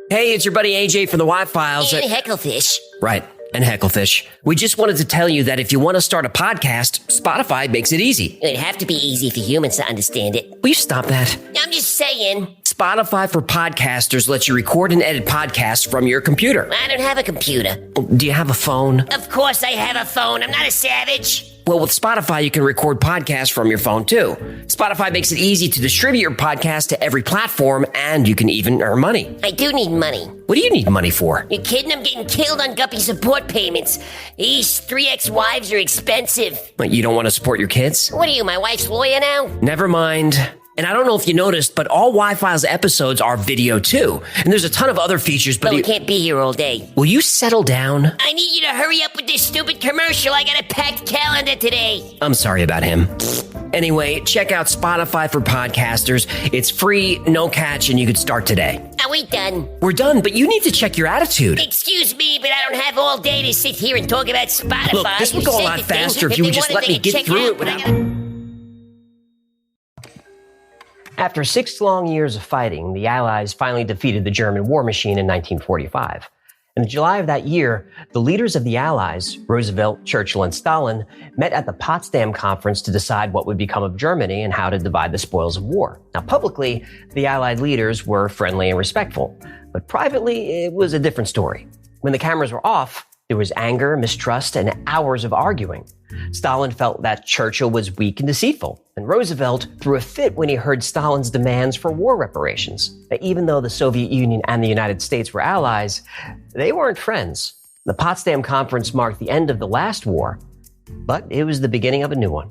Hey, it's your buddy AJ from the Y-Files. And Hecklefish. Right, and Hecklefish. We just wanted to tell you that if you want to start a podcast, Spotify makes it easy. It'd have to be easy for humans to understand it. Will you stop that? I'm just saying. Spotify for podcasters lets you record and edit podcasts from your computer. I don't have a computer. Do you have a phone? Of course I have a phone. I'm not a savage. Well, with Spotify, you can record podcasts from your phone, too. Spotify makes it easy to distribute your podcast to every platform, and you can even earn money. I do need money. What do you need money for? You kidding? I'm getting killed on Guppy support payments. These 3 ex-wives are expensive. What, you don't want to support your kids? What are you, my wife's lawyer now? Never mind. And I don't know if you noticed, but all Y-Files episodes are video, too. And there's a ton of other features, but we can't be here all day. Will you settle down? I need you to hurry up with this stupid commercial. I got a packed calendar today. I'm sorry about him. Anyway, check out Spotify for podcasters. It's free, no catch, and you could start today. Are we done? We're done, but you need to check your attitude. Excuse me, but I don't have all day to sit here and talk about Spotify. Look, this would go a lot faster if you would just let me get through it without... After 6 long years of fighting, the Allies finally defeated the German war machine in 1945. In July of that year, the leaders of the Allies, Roosevelt, Churchill, and Stalin, met at the Potsdam Conference to decide what would become of Germany and how to divide the spoils of war. Now, publicly, the Allied leaders were friendly and respectful, but privately, it was a different story. When the cameras were off, there was anger, mistrust, and hours of arguing. Stalin felt that Churchill was weak and deceitful, and Roosevelt threw a fit when he heard Stalin's demands for war reparations. Now, even though the Soviet Union and the United States were allies, they weren't friends. The Potsdam Conference marked the end of the last war, but it was the beginning of a new one.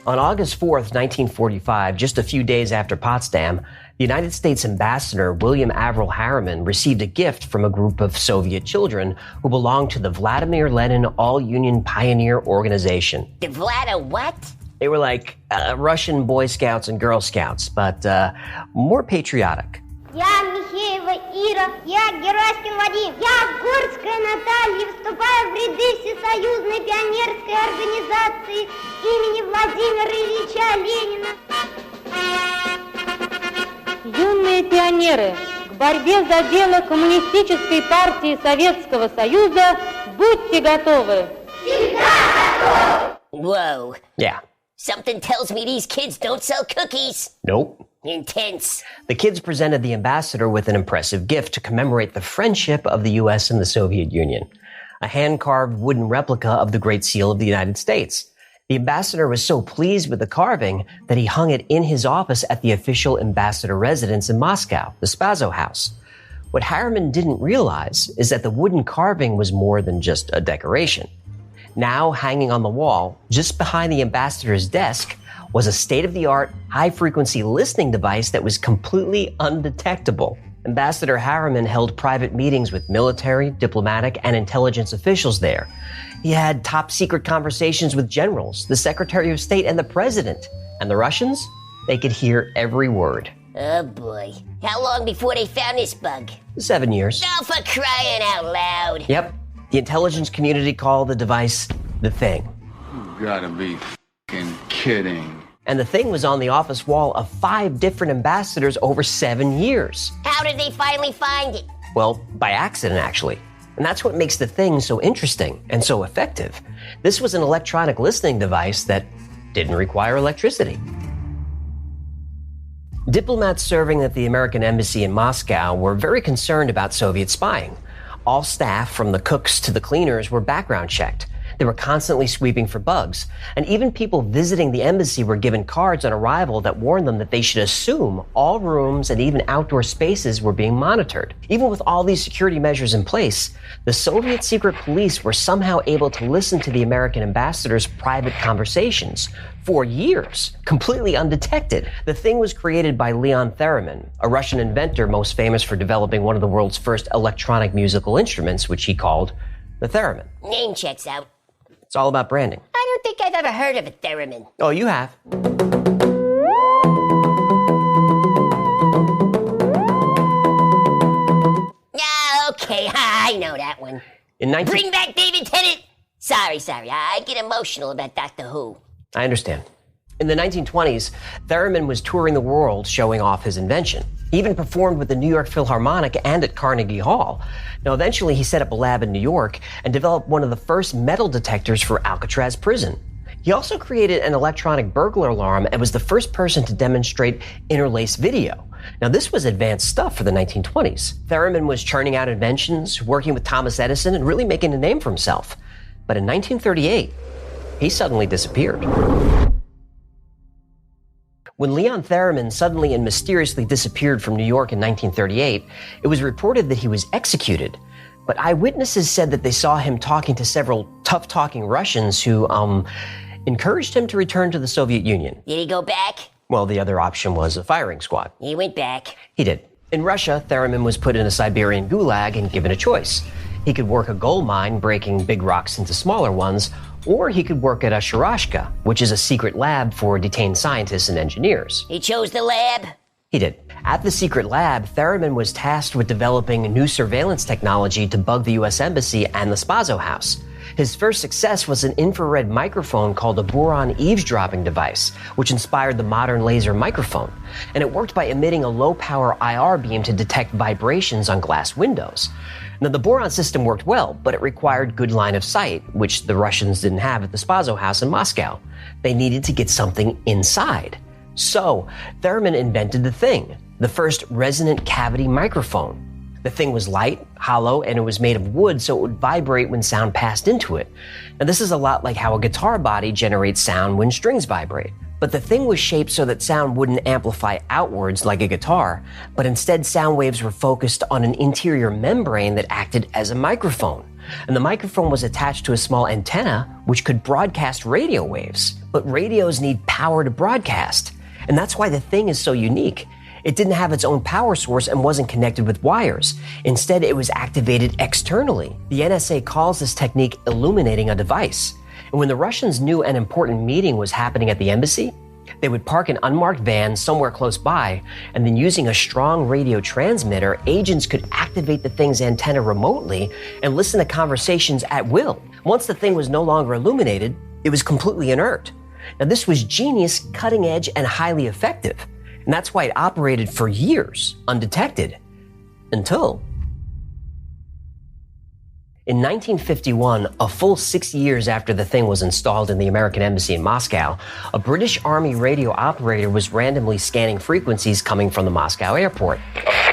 On August 4th, 1945, just a few days after Potsdam, the United States ambassador William Averell Harriman received a gift from a group of Soviet children who belonged to the Vladimir Lenin All-Union Pioneer Organization. The Vlada what? They were like Russian Boy Scouts and Girl Scouts, but more patriotic. Я Михеева Ира, я Гераськин Вадим, я Горская Наталья, вступаю в ряды Всесоюзной пионерской организации имени Владимира Ильича Ленина. Юные пионеры, к борьбе за дело Коммунистической партии Советского Союза будьте готовы. Всегда готовы! Whoa. Yeah. Something tells me these kids don't sell cookies. Nope. Intense. The kids presented the ambassador with an impressive gift to commemorate the friendship of the U.S. and the Soviet Union, a hand-carved wooden replica of the Great Seal of the United States. The ambassador was so pleased with the carving that he hung it in his office at the official ambassador residence in Moscow, the Spaso house. What Harriman didn't realize is that the wooden carving was more than just a decoration. Now hanging on the wall, just behind the ambassador's desk, was a state-of-the-art, high-frequency listening device that was completely undetectable. Ambassador Harriman held private meetings with military, diplomatic, and intelligence officials there. He had top-secret conversations with generals, the Secretary of State, and the President. And the Russians? They could hear every word. Oh, boy. How long before they found this bug? 7 years. Oh, for crying out loud. Yep. The intelligence community called the device the Thing. You gotta be f***ing kidding. And the Thing was on the office wall of 5 different ambassadors over 7 years. How did they finally find it? Well, by accident, actually. And that's what makes the Thing so interesting and so effective. This was an electronic listening device that didn't require electricity. Diplomats serving at the American embassy in Moscow were very concerned about Soviet spying. All staff, from the cooks to the cleaners, were background checked. They were constantly sweeping for bugs. And even people visiting the embassy were given cards on arrival that warned them that they should assume all rooms and even outdoor spaces were being monitored. Even with all these security measures in place, the Soviet secret police were somehow able to listen to the American ambassador's private conversations for years, completely undetected. The Thing was created by Leon Theremin, a Russian inventor most famous for developing one of the world's first electronic musical instruments, which he called the theremin. Name checks out. It's all about branding. I don't think I've ever heard of a theremin. Oh, you have. Yeah, okay, I know that one. Bring back David Tennant! Sorry, I get emotional about Doctor Who. I understand. In the 1920s, Theremin was touring the world showing off his invention. He even performed with the New York Philharmonic and at Carnegie Hall. Now, eventually, he set up a lab in New York and developed one of the first metal detectors for Alcatraz prison. He also created an electronic burglar alarm and was the first person to demonstrate interlaced video. Now, this was advanced stuff for the 1920s. Theremin was churning out inventions, working with Thomas Edison, and really making a name for himself. But in 1938, he suddenly disappeared. When Leon Theremin suddenly and mysteriously disappeared from New York in 1938, it was reported that he was executed. But eyewitnesses said that they saw him talking to several tough-talking Russians who, encouraged him to return to the Soviet Union. Did he go back? Well, the other option was a firing squad. He went back. He did. In Russia, Theremin was put in a Siberian gulag and given a choice. He could work a gold mine, breaking big rocks into smaller ones, or he could work at a Sharashka, which is a secret lab for detained scientists and engineers. He chose the lab? He did. At the secret lab, Theremin was tasked with developing new surveillance technology to bug the U.S. Embassy and the Spaso house. His first success was an infrared microphone called a boron eavesdropping device, which inspired the modern laser microphone. And it worked by emitting a low-power IR beam to detect vibrations on glass windows. Now, the boron system worked well, but it required good line of sight, which the Russians didn't have at the Spaso house in Moscow. They needed to get something inside. So, Theremin invented the thing, the first resonant cavity microphone. The thing was light, hollow, and it was made of wood, so it would vibrate when sound passed into it. Now, this is a lot like how a guitar body generates sound when strings vibrate. But the thing was shaped so that sound wouldn't amplify outwards like a guitar, but instead sound waves were focused on an interior membrane that acted as a microphone. And the microphone was attached to a small antenna, which could broadcast radio waves. But radios need power to broadcast. And that's why the thing is so unique. It didn't have its own power source and wasn't connected with wires. Instead, it was activated externally. The NSA calls this technique illuminating a device. And when the Russians knew an important meeting was happening at the embassy, they would park an unmarked van somewhere close by, and then using a strong radio transmitter, agents could activate the thing's antenna remotely and listen to conversations at will. Once the thing was no longer illuminated, it was completely inert. Now, this was genius, cutting edge, and highly effective. And that's why it operated for years, undetected, until... In 1951, a full 6 years after the thing was installed in the American embassy in Moscow, a British Army radio operator was randomly scanning frequencies coming from the Moscow airport.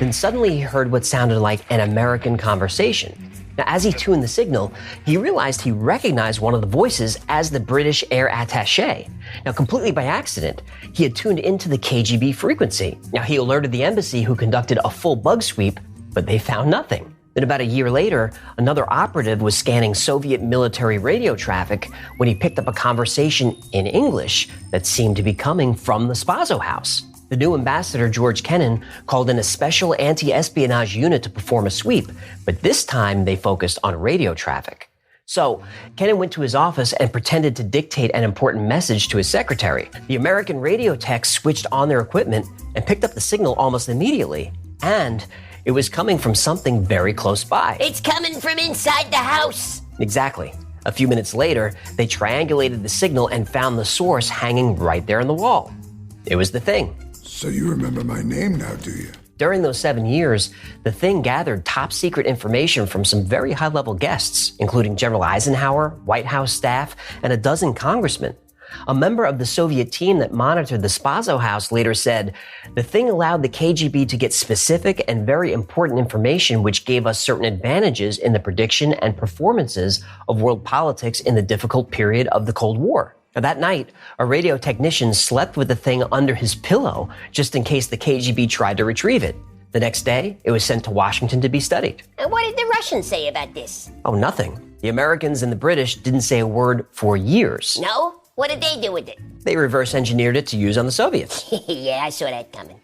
Then suddenly he heard what sounded like an American conversation. Now, as he tuned the signal, he realized he recognized one of the voices as the British air attaché. Now, completely by accident, he had tuned into the KGB frequency. Now, he alerted the embassy, who conducted a full bug sweep, but they found nothing. Then about a year later, another operative was scanning Soviet military radio traffic when he picked up a conversation in English that seemed to be coming from the Spaso house. The new ambassador, George Kennan, called in a special anti-espionage unit to perform a sweep, but this time they focused on radio traffic. So, Kennan went to his office and pretended to dictate an important message to his secretary. The American radio techs switched on their equipment and picked up the signal almost immediately. And it was coming from something very close by. It's coming from inside the house. Exactly. A few minutes later, they triangulated the signal and found the source hanging right there on the wall. It was the thing. So you remember my name now, do you? During those 7 years, the thing gathered top secret information from some very high-level guests, including General Eisenhower, White House staff, and a dozen congressmen. A member of the Soviet team that monitored the Spaso house later said, "The thing allowed the KGB to get specific and very important information which gave us certain advantages in the prediction and performances of world politics in the difficult period of the Cold War." Now, that night, a radio technician slept with the thing under his pillow just in case the KGB tried to retrieve it. The next day, it was sent to Washington to be studied. And what did the Russians say about this? Oh, nothing. The Americans and the British didn't say a word for years. No? What did they do with it? They reverse engineered it to use on the Soviets. Yeah, I saw that coming.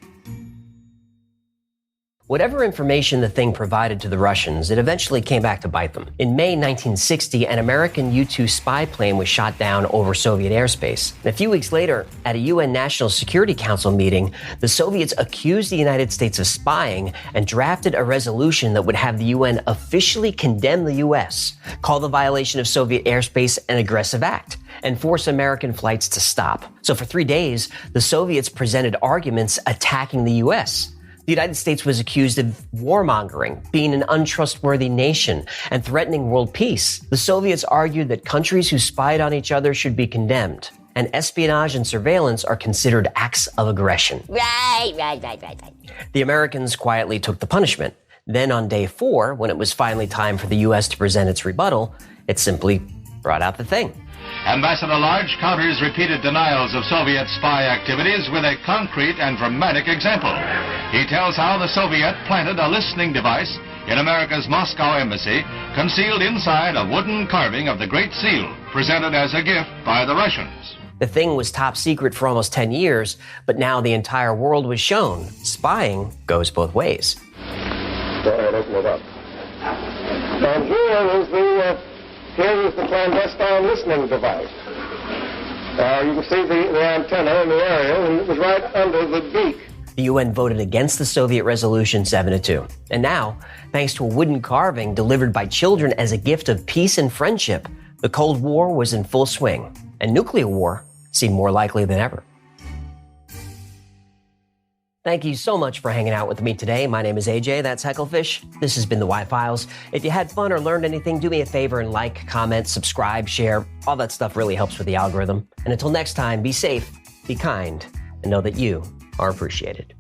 Whatever information the thing provided to the Russians, it eventually came back to bite them. In May 1960, an American U-2 spy plane was shot down over Soviet airspace. And a few weeks later, at a UN National Security Council meeting, the Soviets accused the United States of spying and drafted a resolution that would have the UN officially condemn the U.S., call the violation of Soviet airspace an aggressive act, and force American flights to stop. So for 3 days, the Soviets presented arguments attacking the U.S. The United States was accused of warmongering, being an untrustworthy nation, and threatening world peace. The Soviets argued that countries who spied on each other should be condemned, and espionage and surveillance are considered acts of aggression. Right. The Americans quietly took the punishment. Then on day 4, when it was finally time for the U.S. to present its rebuttal, it simply brought out the thing. Ambassador Large counters repeated denials of Soviet spy activities with a concrete and dramatic example. He tells how the Soviet planted a listening device in America's Moscow embassy, concealed inside a wooden carving of the Great Seal, presented as a gift by the Russians. The thing was top secret for almost 10 years, but now the entire world was shown. Spying goes both ways. Go ahead, open it up. And here is the clandestine listening device. You can see the antenna in the area, and it was right under the beak. The UN voted against the Soviet resolution 7-2. And now, thanks to a wooden carving delivered by children as a gift of peace and friendship, the Cold War was in full swing, and nuclear war seemed more likely than ever. Thank you so much for hanging out with me today. My name is AJ, that's Hecklefish. This has been the Y-Files. If you had fun or learned anything, do me a favor and like, comment, subscribe, share. All that stuff really helps with the algorithm. And until next time, be safe, be kind, and know that you are appreciated.